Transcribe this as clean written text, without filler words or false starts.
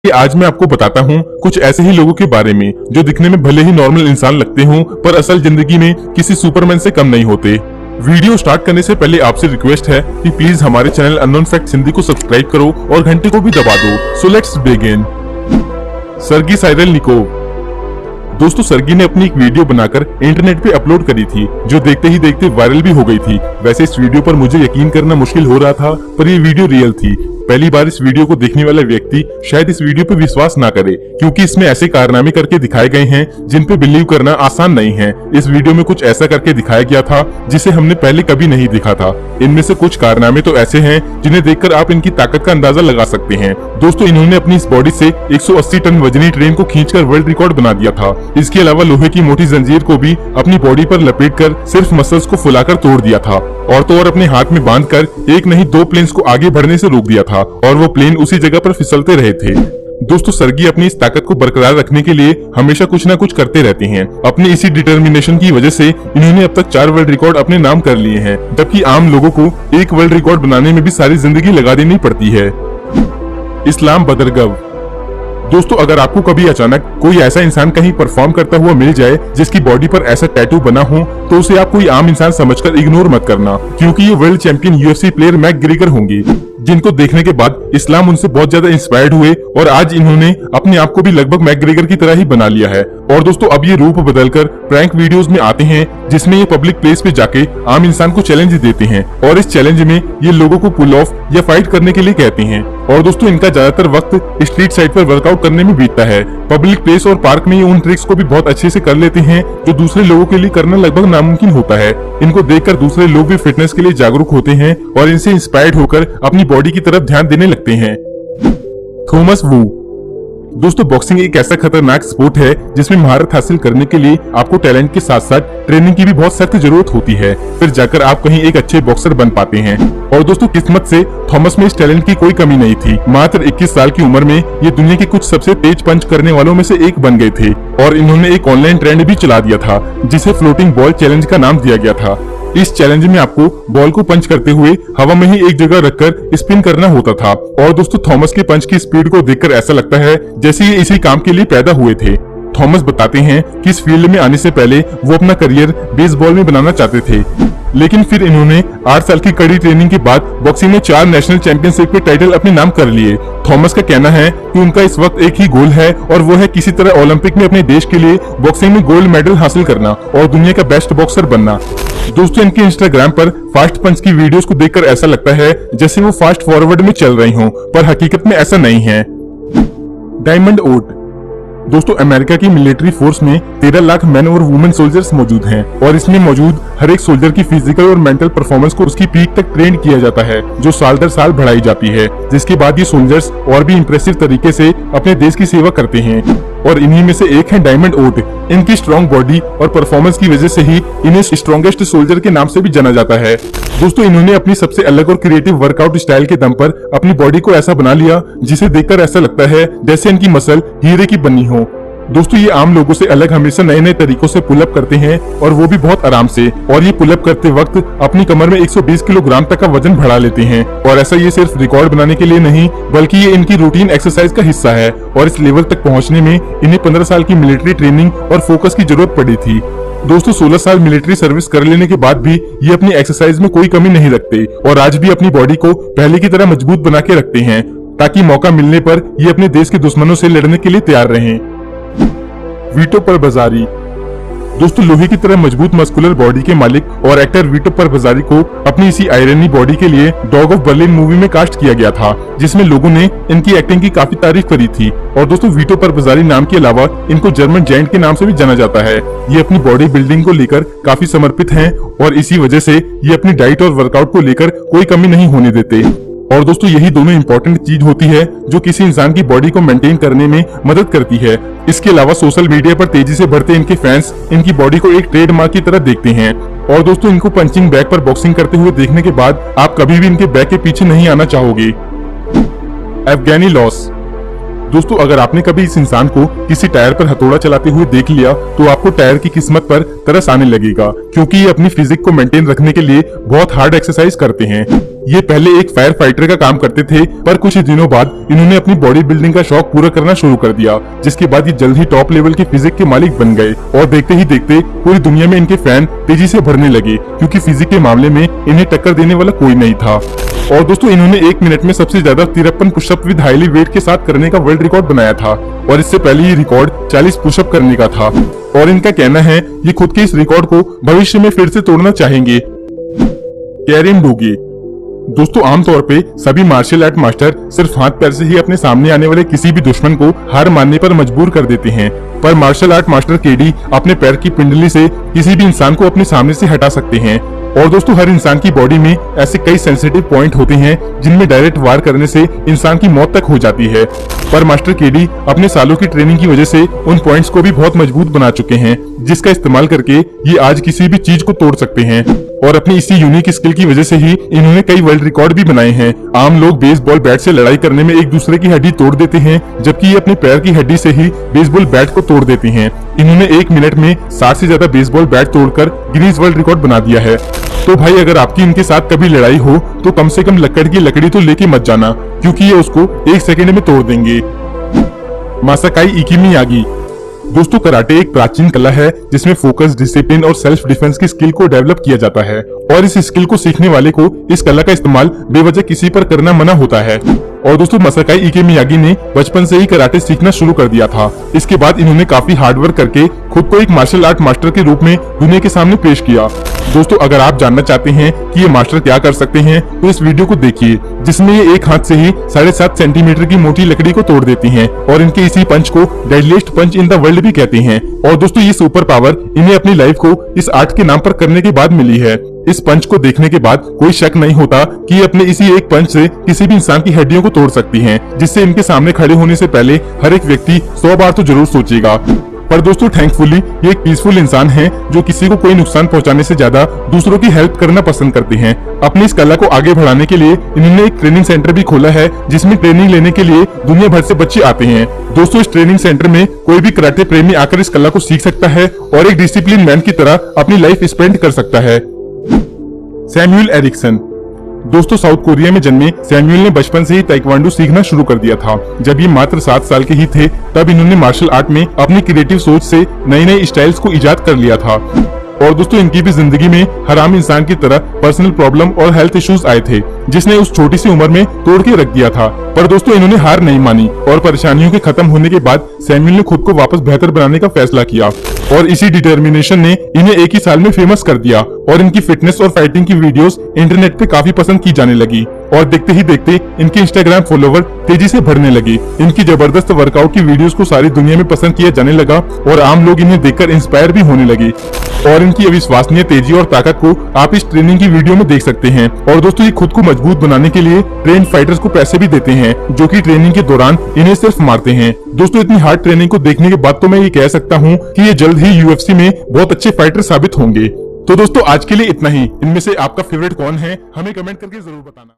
आज मैं आपको बताता हूँ कुछ ऐसे ही लोगों के बारे में जो दिखने में भले ही नॉर्मल इंसान लगते हों पर असल जिंदगी में किसी सुपरमैन से कम नहीं होते। वीडियो स्टार्ट करने से पहले आपसे रिक्वेस्ट है कि प्लीज हमारे चैनल अननोन फैक्ट्स हिंदी को सब्सक्राइब करो और घंटे को भी दबा दो। So let's begin. Sergei Sirelnikov. दोस्तों, सर्गी ने अपनी एक वीडियो बनाकर इंटरनेट पे अपलोड करी थी जो देखते ही देखते वायरल भी हो गई थी। वैसे इस वीडियो पर मुझे यकीन करना मुश्किल हो रहा था, पर ये वीडियो रियल थी। पहली बार इस वीडियो को देखने वाला व्यक्ति शायद इस वीडियो पर विश्वास ना करे, क्योंकि इसमें ऐसे कारनामे करके दिखाए गए हैं जिन पे बिलीव करना आसान नहीं है। इस वीडियो में कुछ ऐसा करके दिखाया गया था जिसे हमने पहले कभी नहीं देखा था। इनमें से कुछ कारनामे तो ऐसे हैं जिन्हें देखकर आप इनकी ताकत का अंदाजा लगा सकते हैं। दोस्तों, इन्होंने अपनी इस बॉडी से 180 टन वजनी ट्रेन को खींचकर वर्ल्ड रिकॉर्ड बना दिया था। इसके अलावा लोहे की मोटी जंजीर को भी अपनी बॉडी पर लपेटकर सिर्फ मसल्स को फुलाकर तोड़ दिया था, और तो और अपने हाथ में बांधकर एक नहीं दो प्लेन्स को आगे बढ़ने से रोक दिया था और वो प्लेन उसी जगह पर फिसलते रहे थे। दोस्तों, सर्गी अपनी इस ताकत को बरकरार रखने के लिए हमेशा कुछ ना कुछ करते रहते हैं। अपनी इसी डिटर्मिनेशन की वजह से इन्होंने अब तक 4 वर्ल्ड रिकॉर्ड अपने नाम कर लिए हैं, जबकि आम लोगों को एक वर्ल्ड रिकॉर्ड बनाने में भी सारी जिंदगी लगा देनी पड़ती है। इस्लाम बदरगव। दोस्तों, अगर आपको कभी अचानक कोई ऐसा इंसान कहीं परफॉर्म करता हुआ मिल जाए जिसकी बॉडी पर ऐसा टैटू बना हो, तो उसे आप कोई आम इंसान समझकर इग्नोर मत करना, क्योंकि ये world champion UFC player McGregor होंगे, जिनको देखने के बाद इस्लाम उनसे बहुत ज्यादा इंस्पायर्ड हुए और आज इन्होंने अपने आप को भी लगभग मैकग्रेगर की तरह ही बना लिया है। और दोस्तों, अब ये रूप बदलकर प्रैंक वीडियोस में आते हैं जिसमें ये पब्लिक प्लेस पे जाके आम इंसान को चैलेंज देते हैं, और इस चैलेंज में ये लोगों को पुल ऑफ या फाइट करने के लिए कहते हैं। और दोस्तों, इनका ज्यादातर वक्त स्ट्रीट साइड पर वर्कआउट करने में बीतता है। पब्लिक प्लेस और पार्क में ये उन ट्रिक्स को भी बहुत अच्छे से कर लेते हैं जो दूसरे लोगों के लिए करना लगभग नामुमकिन होता है। इनको देखकर दूसरे लोग भी फिटनेस के लिए जागरूक होते हैं और इनसे इंस्पायर्ड होकर अपनी बॉडी की तरफ ध्यान देने लगते हैं। थॉमस वू। दोस्तों, बॉक्सिंग एक ऐसा खतरनाक स्पोर्ट है जिसमें महारत हासिल करने के लिए आपको टैलेंट के साथ साथ ट्रेनिंग की भी बहुत सख्त जरूरत होती है, फिर जाकर आप कहीं एक अच्छे बॉक्सर बन पाते हैं। और दोस्तों, किस्मत से थॉमस में इस टैलेंट की कोई कमी नहीं थी। मात्र 21 साल की उम्र में ये दुनिया के कुछ सबसे तेज पंच करने वालों में से एक बन गए थे, और इन्होंने एक ऑनलाइन ट्रेंड भी चला दिया था जिसे फ्लोटिंग बॉल चैलेंज का नाम दिया गया था। इस चैलेंज में आपको बॉल को पंच करते हुए हवा में ही एक जगह रखकर स्पिन करना होता था। और दोस्तों, थॉमस के पंच की स्पीड को देखकर ऐसा लगता है जैसे ये इसी काम के लिए पैदा हुए थे। थॉमस बताते हैं कि इस फील्ड में आने से पहले वो अपना करियर बेसबॉल में बनाना चाहते थे, लेकिन फिर इन्होंने 8 साल की कड़ी ट्रेनिंग के बाद बॉक्सिंग में 4 नेशनल चैंपियनशिप के टाइटल अपने नाम कर लिए। थॉमस का कहना है कि उनका इस वक्त एक ही गोल है, और वो है किसी तरह ओलंपिक में अपने देश के लिए बॉक्सिंग में गोल्ड मेडल हासिल करना और दुनिया का बेस्ट बॉक्सर बनना। दोस्तों, इनके इंस्टाग्राम पर फास्ट पंच की वीडियोस को देखकर ऐसा लगता है जैसे वो फास्ट फॉरवर्ड में चल रही हों, पर हकीकत में ऐसा नहीं है। डायमंड ओट। दोस्तों, अमेरिका की मिलिट्री फोर्स में 13 लाख मैन और वुमेन सोल्जर्स मौजूद हैं, और इसमें मौजूद हर एक सोल्जर की फिजिकल और मेंटल परफॉर्मेंस को उसकी पीक तक ट्रेन किया जाता है, जो साल दर साल बढ़ाई जाती है, जिसके बाद ये सोल्जर्स और भी इंप्रेसिव तरीके से अपने देश की सेवा करते हैं। और इन्हीं में से एक है डायमंड ओट। इनकी स्ट्रॉन्ग बॉडी और परफॉर्मेंस की वजह से ही इन्हें स्ट्रॉन्गेस्ट सोल्जर के नाम से भी जाना जाता है। दोस्तों, इन्होंने अपनी सबसे अलग और क्रिएटिव वर्कआउट स्टाइल के दम पर अपनी बॉडी को ऐसा बना लिया जिसे देखकर ऐसा लगता है जैसे इनकी मसल हीरे की बनी हो। दोस्तों, ये आम लोगों से अलग हमेशा नए नए तरीकों से पुलअप करते हैं, और वो भी बहुत आराम से। और ये पुलअप करते वक्त अपनी कमर में 120 किलोग्राम तक का वजन बढ़ा लेते हैं, और ऐसा ये सिर्फ रिकॉर्ड बनाने के लिए नहीं बल्कि ये इनकी रूटीन एक्सरसाइज का हिस्सा है। और इस लेवल तक पहुंचने में इन्हें 15 साल की मिलिट्री ट्रेनिंग और फोकस की जरूरत पड़ी थी। दोस्तों, 16 साल मिलिट्री सर्विस कर लेने के बाद भी ये अपनी एक्सरसाइज में कोई कमी नहीं रखते, और आज भी अपनी बॉडी को पहले की तरह मजबूत बना के रखते हैं, ताकि मौका मिलने पर ये अपने देश के दुश्मनों से लड़ने के लिए तैयार रहें। वीटो परबज़ारी। दोस्तों, लोहे की तरह मजबूत मस्कुलर बॉडी के मालिक और एक्टर वीटो परबज़ारी को अपनी इसी आयरनी बॉडी के लिए डॉग ऑफ बर्लिन मूवी में कास्ट किया गया था, जिसमें लोगों ने इनकी एक्टिंग की काफी तारीफ करी थी। और दोस्तों, वीटो परबज़ारी नाम के अलावा इनको जर्मन जायंट के नाम से भी जाना जाता है। ये अपनी बॉडी बिल्डिंग को लेकर काफी समर्पित हैं, और इसी वजह से ये अपनी डाइट और वर्कआउट को लेकर कोई कमी नहीं होने देते। और दोस्तों, यही दोनों इंपॉर्टेंट चीज होती है जो किसी इंसान की बॉडी को मेंटेन करने में मदद करती है। इसके अलावा सोशल मीडिया पर तेजी से बढ़ते इनके फैंस इनकी बॉडी को एक ट्रेडमार्क की तरह देखते हैं। और दोस्तों, इनको पंचिंग बैग पर बॉक्सिंग करते हुए देखने के बाद आप कभी भी इनके बैग के पीछे नहीं आना चाहोगे। अफगानी लॉस। दोस्तों, अगर आपने कभी इस इंसान को किसी टायर पर हथौड़ा चलाते हुए देख लिया तो आपको टायर की किस्मत पर तरस आने लगेगा, क्योंकि ये अपनी फिजिक को मेंटेन रखने के लिए बहुत हार्ड एक्सरसाइज करते हैं। ये पहले एक फायर फाइटर का काम करते थे, पर कुछ ही दिनों बाद इन्होंने अपनी बॉडी बिल्डिंग का शौक पूरा करना शुरू कर दिया, जिसके बाद ये जल्द ही टॉप लेवल के फिजिक के मालिक बन गए। और देखते ही देखते पूरी दुनिया में इनके फैन तेजी से बढ़ने लगे, क्योंकि फिजिक के मामले में इन्हें टक्कर देने वाला कोई नहीं था। और दोस्तों इन्होंने 1 मिनट में सबसे ज्यादा 53 पुशअप विद हाईली वेट के साथ करने का वर्ल्ड रिकॉर्ड बनाया था, और इससे पहले ये रिकॉर्ड 40 पुशअप करने का था। और इनका कहना है ये खुद के इस रिकॉर्ड को भविष्य में फिर से तोड़ना चाहेंगे। कैरिन डोगे। दोस्तों आमतौर पे सभी मार्शल आर्ट मास्टर सिर्फ हाथ पैर से ही अपने सामने आने वाले किसी भी दुश्मन को हार मानने पर मजबूर कर देते हैं, पर मार्शल आर्ट मास्टर केडी अपने पैर की पिंडली से किसी भी इंसान को अपने सामने से हटा सकते हैं। और दोस्तों हर इंसान की बॉडी में ऐसे कई सेंसिटिव पॉइंट होते हैं जिनमें डायरेक्ट वार करने से इंसान की मौत तक हो जाती है, पर मास्टर केडी अपने सालों की ट्रेनिंग की वजह से उन पॉइंट्स को भी बहुत मजबूत बना चुके हैं, जिसका इस्तेमाल करके ये आज किसी भी चीज को तोड़ सकते हैं। और अपनी इसी यूनिक स्किल की वजह से ही इन्होंने कई वर्ल्ड रिकॉर्ड भी बनाए हैं। आम लोग बेसबॉल बैट से लड़ाई करने में एक दूसरे की हड्डी तोड़ देते हैं, जबकि ये अपने पैर की हड्डी से ही बेसबॉल बैट को तोड़ देते हैं। इन्होंने 1 मिनट में 60 से ज्यादा बेसबॉल बैट तोड़कर गिनीज वर्ल्ड रिकॉर्ड बना दिया है। तो भाई अगर आपकी इनके साथ कभी लड़ाई हो तो कम से कम लकड़ की लकड़ी तो लेके मत जाना, क्योंकि ये उसको 1 सेकंड में तोड़ देंगे। मासाकाई इकिमियागी। दोस्तों कराटे एक प्राचीन कला है जिसमें फोकस, डिसिप्लिन और सेल्फ डिफेंस की स्किल को डेवलप किया जाता है, और इस स्किल को सीखने वाले को इस कला का इस्तेमाल बेवजह किसी पर करना मना होता है। और दोस्तों मासाकाई इकिमियागी ने बचपन से ही कराटे सीखना शुरू कर दिया था। इसके बाद इन्होंने काफी हार्डवर्क करके खुद को एक मार्शल आर्ट मास्टर के रूप में दुनिया के सामने पेश किया। दोस्तों अगर आप जानना चाहते हैं कि ये मास्टर क्या कर सकते हैं तो इस वीडियो को देखिए, जिसमें ये एक हाथ से ही 7.5 सेंटीमीटर की मोटी लकड़ी को तोड़ देती हैं, और इनके इसी पंच को deadliest punch in the world भी कहते हैं। और दोस्तों ये सुपर पावर इन्हें अपनी लाइफ को इस आर्ट के नाम पर करने के बाद मिली है। इस पंच को देखने के बाद कोई शक नहीं होता कि ये अपने इसी एक पंच से किसी भी इंसान की हड्डियों को तोड़ सकती हैं, जिससे इनके सामने खड़े होने से पहले हर एक व्यक्ति 100 बार तो जरूर सोचेगा। पर दोस्तों थैंकफुली ये एक पीसफुल इंसान है जो किसी को कोई नुकसान पहुंचाने से ज्यादा दूसरों की हेल्प करना पसंद करते हैं। अपनी इस कला को आगे बढ़ाने के लिए इन्होंने एक ट्रेनिंग सेंटर भी खोला है, जिसमें ट्रेनिंग लेने के लिए दुनिया भर से बच्चे आते हैं। दोस्तों इस ट्रेनिंग सेंटर में कोई भी कराटे प्रेमी आकर इस कला को सीख सकता है और एक डिसिप्लिन मैन की तरह अपनी लाइफ स्पेंड कर सकता है। Samuel Eriksson. दोस्तों साउथ कोरिया में जन्मे सैमुअल ने बचपन से ही ताइक्वांडो सीखना शुरू कर दिया था। जब ये मात्र 7 साल के ही थे तब इन्होंने मार्शल आर्ट में अपनी क्रिएटिव सोच से नए नए स्टाइल्स को इजाद कर लिया था। और दोस्तों इनकी भी जिंदगी में हर आम इंसान की तरह पर्सनल प्रॉब्लम और हेल्थ इश्यूज आए थे, जिसने उस छोटी सी उम्र में तोड़ के रख दिया था। पर दोस्तों इन्होंने हार नहीं मानी और परेशानियों के खत्म होने के बाद सैमुअल ने खुद को वापस बेहतर बनाने का फैसला किया, और इसी डिटर्मिनेशन ने इन्हें एक ही साल में फेमस कर दिया। और इनकी फिटनेस और फाइटिंग की वीडियोस इंटरनेट पे काफी पसंद की जाने लगी, और देखते ही देखते इनके इंस्टाग्राम फॉलोवर तेजी से बढ़ने लगे। इनकी जबरदस्त वर्कआउट की वीडियोस को सारी दुनिया में पसंद किया जाने लगा, और आम लोग इन्हें देखकर इंस्पायर भी होने लगे। और इनकी अविश्वसनीय तेजी और ताकत को आप इस ट्रेनिंग की वीडियो में देख सकते हैं। और दोस्तों ये खुद को मजबूत बनाने के लिए ट्रेन फाइटर्स को पैसे भी देते हैं, जो कि ट्रेनिंग के दौरान इन्हें सिर्फ मारते हैं। दोस्तों इतनी हार्ड ट्रेनिंग को देखने के बाद तो मैं ये कह सकता हूँ कि ये जल्द ही यूएफसी में बहुत अच्छे फाइटर साबित होंगे। तो दोस्तों आज के लिए इतना ही। इनमें से आपका फेवरेट कौन है हमें कमेंट करके जरूर बताना।